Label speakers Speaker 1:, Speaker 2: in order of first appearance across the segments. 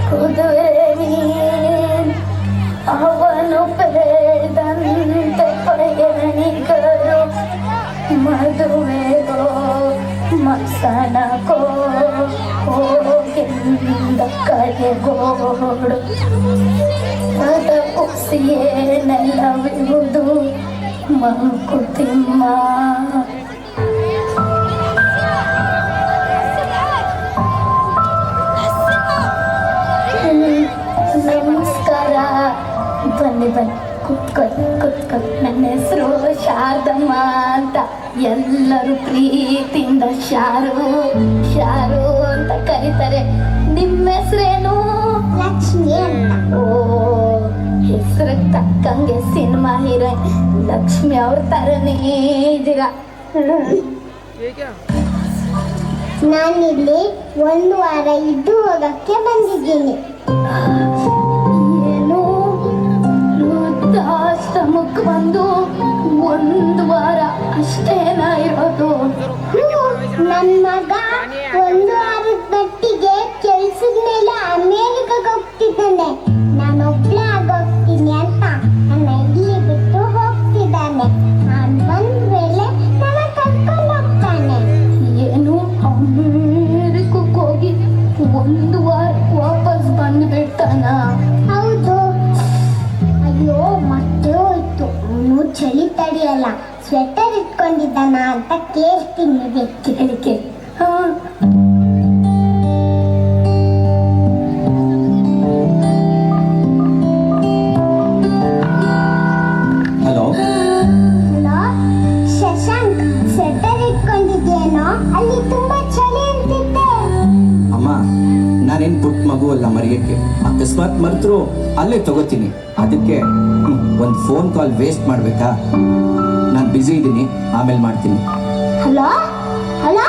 Speaker 1: ಕುದುರೆ ನೀನ್ ಅವನು ಪೇದಂತೆ ಪಯಣಿಕರು ಮದುವೆಗೋ ಮಸನಕೋ ಹೋಗಿಂದ ಕಡೆಗೋಡು ಅದ ಕುಸಿಯೇ ನೆಲವಿರುವುದು ಮಂಕುತಿಮ್ಮ. ನಮಸ್ಕಾರ. ಬನ್ನಿ ಬನ್ನಿ ಕುತ್ಕೊಳ್ಳಿ. ನನ್ನ ಹೆಸರು ಶಾರದಮ್ಮ ಅಂತ. ಎಲ್ಲರೂ ಪ್ರೀತಿಯಿಂದ ಶಾರು ಶಾರು ಅಂತ ಕರೀತಾರೆ. ನಿಮ್ಮ ಹೆಸರೇನು?
Speaker 2: ಲಕ್ಷ್ಮಿ ಅಂತ.
Speaker 1: ಓ, ಹೆಸರು ತಕ್ಕಂಗೆ ಸಿನಿಮಾ ಹೀರೋಯಿನ್ ಲಕ್ಷ್ಮಿ ಅವ್ರ ಥರನೇ ಇದೀಗ.
Speaker 2: ನಾನಿಲ್ಲಿ 1 ವಾರ ಇದ್ದು ಹೋಗಕ್ಕೆ ಬಂದಿದ್ದೀನಿ.
Speaker 1: ಏನು, ವೃದ್ಧಾಶ್ರಮಕ್ಕೆ ಬಂದು 1 ವಾರ ಅಷ್ಟೇನ ಇರೋದು?
Speaker 2: ನನ್ನ ಮಗ 1 ವಾರದ ಮಟ್ಟಿಗೆ ಕೆಲ್ಸದ ಮೇಲೆ ಅಮೇರಿಕಾಗೆ ಹೋಗ್ತಿದ್ದಾನೆ. ನಾನೊಬ್ಳೆ ಆಗೋಗ್ತೀನಿ ಅಂತ ನನ್ನ ಇಲ್ಲಿ ಬಿಟ್ಟು ಹೋಗ್ತಿದ್ದಾನೆ. ನಾನು ಬಂದ ವೇಳೆ ನನ್ನ ಕರ್ಕೊಂಡು ಹೋಗ್ತಾನೆ.
Speaker 1: ಏನು, ಅಮೇರಿಕಕ್ಕೆ ಹೋಗಿ 1 ವಾರ ವಾಪಸ್ ಬಂದ್ಬಿಡ್ತಾನ?
Speaker 2: ಹೌದು. ಅಯ್ಯೋ, ಮತ್ತೆ ಹೋಯ್ತು. ಅವನು ಚಳಿ ತಡೆಯಲ್ಲ, ಸ್ವೆಟರ್ ಇಟ್ಕೊಂಡಿದ್ದಾನ ಅಂತ ಕೇಳ್ತೀನಿ.
Speaker 1: ಕೇಳಿಕೆ. ಹಾ,
Speaker 3: ಹಲೋ,
Speaker 2: ಹಲೋ ಶಶಾಂಕ್, ಸ್ವೆಟರ್ ಇಟ್ಕೊಂಡಿದ್ಯೇನೋ? ಅಲ್ಲಿ ತುಂಬಾ ಚಳಿ ಅಂತಿದ್ದೆ.
Speaker 3: ಅಮ್ಮ, ನಾನೇನು ಪುಟ್ಟ ಮಗು ಅಲ್ಲ ಮರೆಯಕ್ಕೆ. ಅಕಸ್ಮಾತ್ ಮರೆತರು ಅಲ್ಲೇ ತಗೋತೀನಿ. ಅದಕ್ಕೆ ಒಂದು ಫೋನ್ ಕಾಲ್ ವೇಸ್ಟ್ ಮಾಡಬೇಕಾ? ನಾನು ಬ್ಯುಸಿ ಇದ್ದೀನಿ, ಆಮೇಲೆ ಮಾಡ್ತೀನಿ.
Speaker 2: ಹಲೋ ಹಲೋ,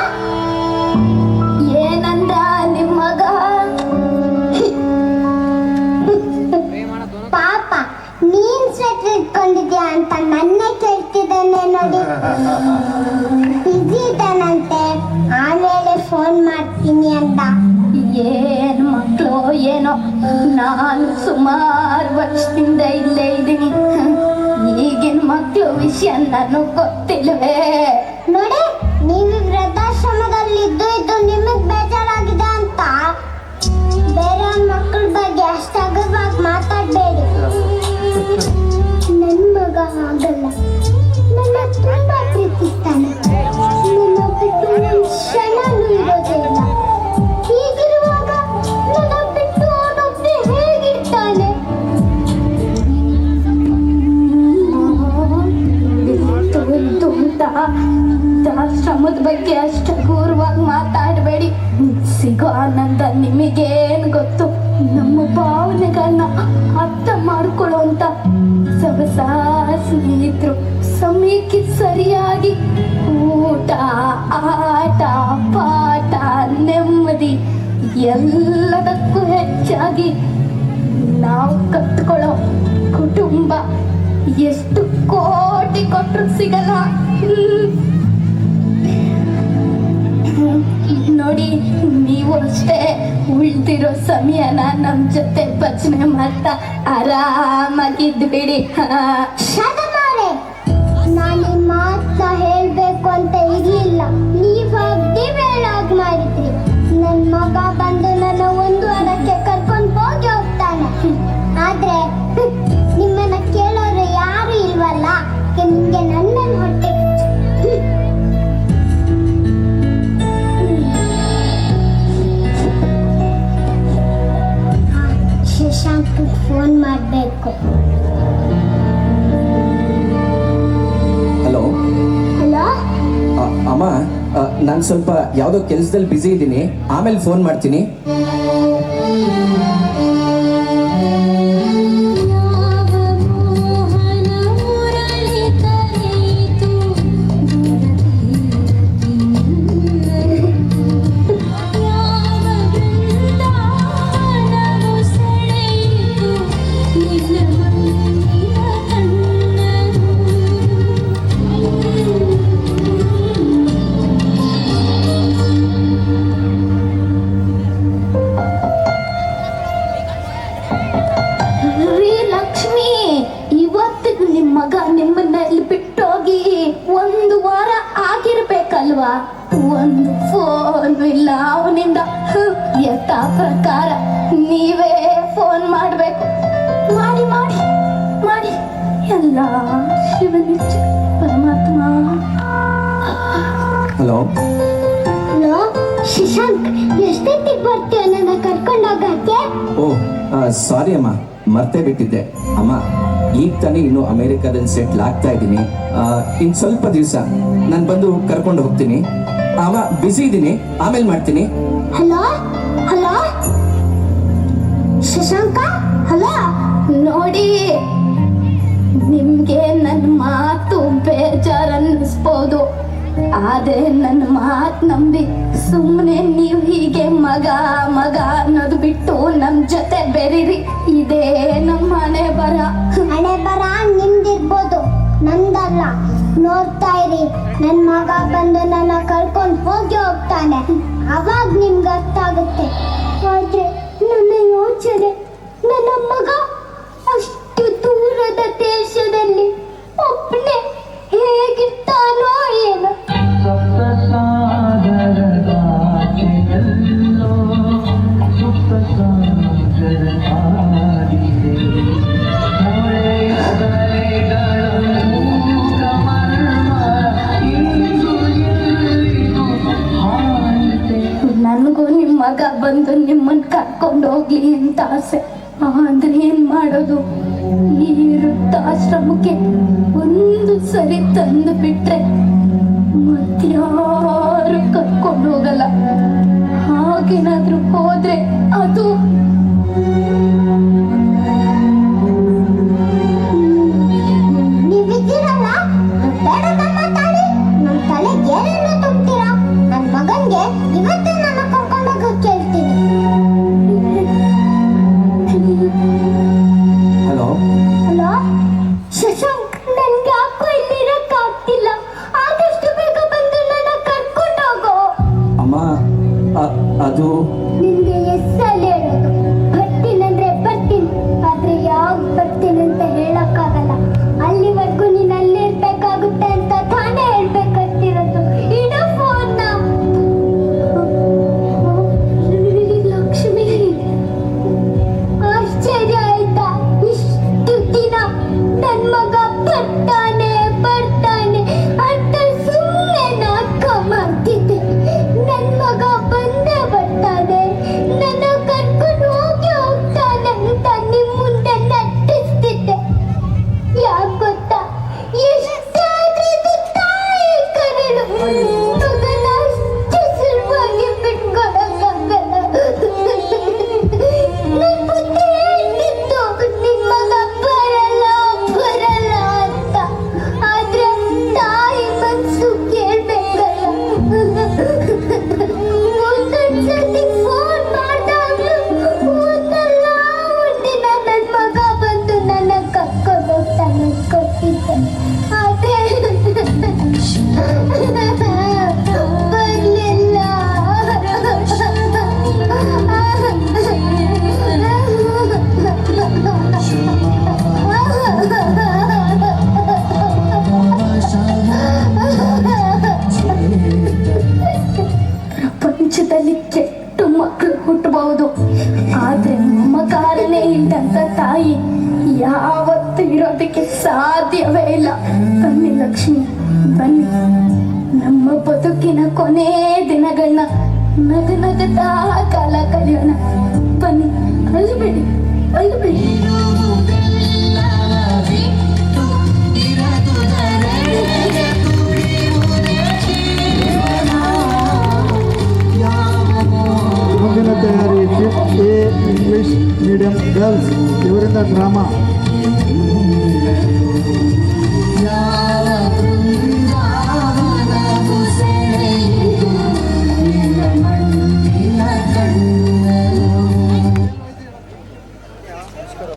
Speaker 1: ಏನಂದ ನಿಮ್ಮ ಮಗ?
Speaker 2: ಪಾಪ ನೀನ್ ಸ್ವೆಟರ್ ಇಟ್ಕೊಂಡಿದ್ಯಾ ಅಂತ ನನ್ನೇ ಕೇಳ್ತಿದ್ದಾನೆ ನೋಡಿ. ಬಿಸಿ ಇದ್ದಾನಂತೆ, ಆಮೇಲೆ ಫೋನ್ ಮಾಡ್ತೀನಿ ಅಂತ.
Speaker 1: ಏನ್ ಮಕ್ಕಳು ಏನೋ. ನಾನು ಸುಮಾರು ವರ್ಷದಿಂದ ಇಲ್ಲೇ ಇದ್ದೀನಿ. ಈಗಿನ ಮಕ್ಕಳು ವಿಷಯ ನನಗೆ ಗೊತ್ತಿಲ್ವೇ?
Speaker 2: ನೋಡಿ, ನೀವು ವೃದ್ಧಾಶ್ರಮದಲ್ಲಿ ಇದ್ದು ನಿಮಗ್ ಬೇಜಾರಾಗಿದೆ ಅಂತ ಬೇರೆ ಮಕ್ಕಳ ಬಗ್ಗೆ ಅಷ್ಟಾಗವಾಗಿ ಮಾತಾಡಬೇಡಿ. ನನ್ನ ಮಗ ಆಗಲ್ಲ, ನನ್ನ ತುಂಬಾ ಪ್ರೀತಿಸ್ತಾನೆ. ನನ್ನ ಬಿಟ್ಟು ಒಂದು ಕ್ಷಣನೂ ಇರೋದಿಲ್ಲ. ಹೀಗಿರುವಾಗ ನನ್ನ ಬಿಟ್ಟು ಅವನೊಬ್ಬನೇ ಹೇಗಿರ್ತಾನೆ?
Speaker 1: ಇದು ಅಂತ ಆಶ್ರಮದ ಬಗ್ಗೆ ಅಷ್ಟು ಗೌರವಾಗಿ ಮಾತಾಡಬೇಡಿ. ಸಿಗೋ ಆನಂದ ನಿಮಗೇನು ಗೊತ್ತು? ನಮ್ಮ ಭಾವನೆಗಳನ್ನ ಅರ್ಥ ಮಾಡ್ಕೊಳ್ಳೋ ಅಂತ ಸೊಗಸ ಸ್ನೇಹಿತರು ಸಮಯಕ್ಕೆ ಸರಿಯಾಗಿ ಊಟ, ಆಟ, ಪಾಠ, ನೆಮ್ಮದಿ ಎಲ್ಲದಕ್ಕೂ ಹೆಚ್ಚಾಗಿ ನಾವು ಕಟ್ಕೊಳ್ಳೋ ಕುಟುಂಬ ಎಷ್ಟು ಕೋಟಿ ಕೊಟ್ಟರು ಸಿಗಲ್ಲ. ನೋಡಿ, ನೀವು ಅಷ್ಟೇ ಉಳ್ದಿರೋ ಸಮಯನ ನಮ್ಮ ಜೊತೆ ಭಜನೆ ಮಾಡ್ತಾ ಆರಾಮಾಗಿದ್ಬಿಡಿ.
Speaker 2: ಶತಮಾರೆ, ನಾನು ಈ ಮಾತನ್ನ ಹೇಳ್ಬೇಕು ಅಂತ ಇರ್ಲಿಲ್ಲ. ನೀವು ಅಗ್ದಿ ಬೇಳಾಗ್ ಮಾಡಿದ್ರಿ. ನನ್ನ ಮಗ ಬಂದು ನನ್ನ 1 ವಾರಕ್ಕೆ ಕರ್ಕೊಂಡು ಹೋಗಿ ಹೋಗ್ತಾನೆ. ಆದ್ರೆ ನಿಮ್ಮನ್ನ ಕೇಳೋರು ಯಾರು ಇಲ್ವಲ್ಲ. ನಿಮ್ಗೆ ನನ್ನ ಹೊಟ್ಟೆ ಶಶಾಂಕ್ ಫೋನ್ ಮಾಡಬೇಕು.
Speaker 3: ಹಲೋ
Speaker 2: ಹಲೋ,
Speaker 3: ಅಮ್ಮ, ನಾನು ಸ್ವಲ್ಪ ಯಾವುದೋ ಕೆಲಸದಲ್ಲಿ ಬ್ಯುಸಿ ಇದ್ದೀನಿ, ಆಮೇಲೆ ಫೋನ್ ಮಾಡ್ತೀನಿ.
Speaker 1: ಅವನಿಂದ ಯಥಾ ಪ್ರಕಾರ ನೀವೇ ಫೋನ್ ಮಾಡಬೇಕು. ಮಾಡಿ ಮಾಡಿ ಮಾಡಿ ಎಲ್ಲ ಶಿವನಿಚ್ಛ ಪರಮಾತ್ಮ.
Speaker 3: ಹಲೋ
Speaker 2: ಹಲೋ ಶಶಾಂಕ್, ಎಷ್ಟೊತ್ತಿಗೆ ಬರ್ತೀಯ ನನ್ನ ಕರ್ಕೊಂಡೋಗಕ್ಕೆ?
Speaker 3: ಓ ಸಾರಿ ಅಮ್ಮ, ಮರ್ತೇ ಬಿಟ್ಟಿದ್ದೆ. ಅಮ್ಮ ಈಗ ತಾನೇ ಇನ್ನು ಅಮೆರಿಕಾದಲ್ಲಿ ಸೆಟ್ಲ್ ಆಗ್ತಾ ಇದ್ದೀನಿ. ಇನ್ನು ಸ್ವಲ್ಪ ದಿವಸ ನಾನು ಬಂದು ಕರ್ಕೊಂಡು ಹೋಗ್ತೀನಿ. ಅಮ್ಮ ಬ್ಯುಸಿ ಇದ್ದೀನಿ, ಆಮೇಲೆ ಮಾಡ್ತೀನಿ.
Speaker 2: Hello hello Shashank, hello.
Speaker 1: ನೋಡಿ, ನಿಮ್ಗೆ ನನ್ನ ಮಾತು ಬೇಜಾರನ್ನಿಸ್ಬೋದು, ಆದ್ರೆ ನನ್ನ ಮಾತು ನಂಬಿ ಸುಮ್ಮನೆ ನೀವು ಹೀಗೆ ಮಗ ಮಗ ಅನ್ನೋದು ಬಿಟ್ಟು ನಮ್ಮ ಜೊತೆ ಬೆರೀರಿ. ಇದೇ ನಮ್ಮ ಹಣೆ ಬರ.
Speaker 2: ಹಣೆ ಬರ ನಿಮ್ದಿರ್ಬೋದು, ನಂದಲ್ಲ. ನೋಡ್ತಾ ಇರಿ, ನನ್ನ ಮಗ ಬಂದು ನನ್ನ ಕರ್ಕೊಂಡು ಹೋಗಿ ಹೋಗ್ತಾನೆ, ಅವಾಗ ನಿಮ್ಗೆ ಅರ್ಥ ಆಗುತ್ತೆ. ಆದ್ರೆ ನನ್ನ ಯೋಚನೆ, ನನ್ನ ಮಗ ಅಷ್ಟು ದೂರದ ದೇಶದಲ್ಲಿ ಒಬ್ಬನೇ ಹೇಗಿರ್ತಾನೋ ಏನೋ.
Speaker 1: ನನಗೂ ನಿಮ್ಮ ಮಗ ಬಂದು ನಿಮ್ಮನ್ನ ಕರ್ಕೊಂಡು ಹೋಗ್ಲಿ ಅಂತ ಆಸೆ. ಆದ್ರೆ ಏನ್ ಮಾಡೋದು, ಈ ವೃದ್ಧಾಶ್ರಮಕ್ಕೆ ಒಂದು ಸರಿ ತಂದು ಬಿಟ್ರೆ ಮತ್ಯಾರು ಕರ್ಕೊಂಡು ಹೋಗಲ್ಲ. ಹಾಗೇನಾದ್ರೂ ಹೋದ್ರೆ ಅದು
Speaker 2: ನೀವಿದ್ದೀರಲ್ಲ, ಬೇಡ ಮಾತಾಡಿ, ನನ್ನ ತಲೆಗೆ ಏನೇನೋ ತುಂಬ್ತೀರಾ. ನನ್ನ ಮಗನ್ಗೆ ಇವತ್ತೇ ನನ್ನ ಕರ್ಕೊಂಡೋಗಕ್ಕೆ ಹೇಳ್ತೀನಿ.
Speaker 3: ಹಲೋ
Speaker 2: ಹಲೋ ಶಶಾಂಕ್, ನನ್ಗೆ ಯಾಕೋ ಇಲ್ಲಿ ಇರಕ್ಕಾಗ್ತಿಲ್ಲ. ಆದಷ್ಟು ಬೇಗ ಬಂದು ನನ್ನ ಕರ್ಕೊಂಡೋಗೋ.
Speaker 3: ಅಮ್ಮ, ಅದು
Speaker 2: ನಿನ್ಗೆ ಎಸ್ಸಲ್ಲಿ ಹೇಳೋದು, ಬರ್ತೀನಂದ್ರೆ ಬರ್ತೀನಿ, ಆದ್ರೆ ಯಾವಾಗ ಬರ್ತೀನಿ ಅಂತ ಹೇಳಕ್ಕಾಗಲ್ಲ. ಅಲ್ಲಿವರೆಗೂ ನೀನು ಅಲ್ಲಿರ್ಬೇಕಾಗುತ್ತೆ ಅಂತ ತಾನೇ ಹೇಳ್ಬೇಕಂತಿರೋದು. ಇಡೋ ಫೋನ್ನ.
Speaker 1: ಲಕ್ಷ್ಮಿ,
Speaker 2: ಆಶ್ಚರ್ಯ ಆಯ್ತಾ? ಇಷ್ಟು ದಿನ ನನ್ ಮಗ ಬರ್ತಾನೆ ಬರ್ತಾನೆ ಅಂತ ಸುಮ್ಮನೆ ನಾಟಕ ಮಾಡ್ತಿದ್ದೆ. ನನ್ ಮಗ ಬಂದೇ ಬರ್ತಾನೆ, ನನ್ನ ಕರ್ಕೊಂಡು ಹೋಗಿ ಹೋಗ್ತಾನೆ ಅಂತ ನಿಮ್ ಮುಂದೆ ನಟಿಸ್ತಿದ್ದೆ. ಯಾಕೆ ಗೊತ್ತಾ? ಎಷ್ಟಾದ್ರೂ ಇದು ತಾಯಿ ಕರೆಳು, ಮಗನ ಅಷ್ಟು ಸುಲಭವಾಗಿ ಬಿಟ್ಕೊಡಕ್ಕಾಗಲ್ಲ. ನನ್ ಬುದ್ಧಿ ಹೇಳ್ತಿತ್ತು, ನಿನ್ ಮಗ ಬರಲ್ಲ ಬರಲ್ಲ ಅಂತ. ಆದ್ರೆ ತಾಯಿ ಮನ್ಸು ಕೇಳ್ಬೇಕಲ್ಲ. ಒಂದೊಂದ್ಸತಿ ಫೋನ್ ಮಾಡ್ದಾಗ್ಲೂ ಒಂದಲ್ಲ ಒಂದಿನ ನನ್ ಮಗ ಬಂದು ನನ್ನ ಕರ್ಕೊಂಡು ಹೋಗ್ತಾನೆ ಅನ್ಕೊತಿದ್ದೆ. ಆದ್ರೆ ಬರ್ಲಿಲ್ಲ.
Speaker 1: ಪ್ರಪಂಚದಲ್ಲಿ ಕೆಟ್ಟ ಮಕ್ಕಳು ಹುಟ್ಟಬಹುದು, ಆದ್ರೆ ಮಮಕಾರನೇ ಇದ್ದಂತ ತಾಯಿ ಯಾವತ್ತೂ ಇರೋದಕ್ಕೆ ಸಾಧ್ಯವೇ ಇಲ್ಲ. ಬನ್ನಿ ಲಕ್ಷ್ಮಿ, ಬನ್ನಿ, ನಮ್ಮ ಬದುಕಿನ ಕೊನೆ ದಿನಗಳನ್ನ ನಗನಗುತ್ತಾ ಕಾಲ ಕಳೆಯೋಣ. ಬನ್ನಿ, ಅಳ್ಬೇಡಿ ಅಳ್ಬೇಡಿ.
Speaker 4: ಮುಂದಿನ ತಯಾರಿ 5th A English medium girls ಇವರಿಂದ ಡ್ರಾಮಾ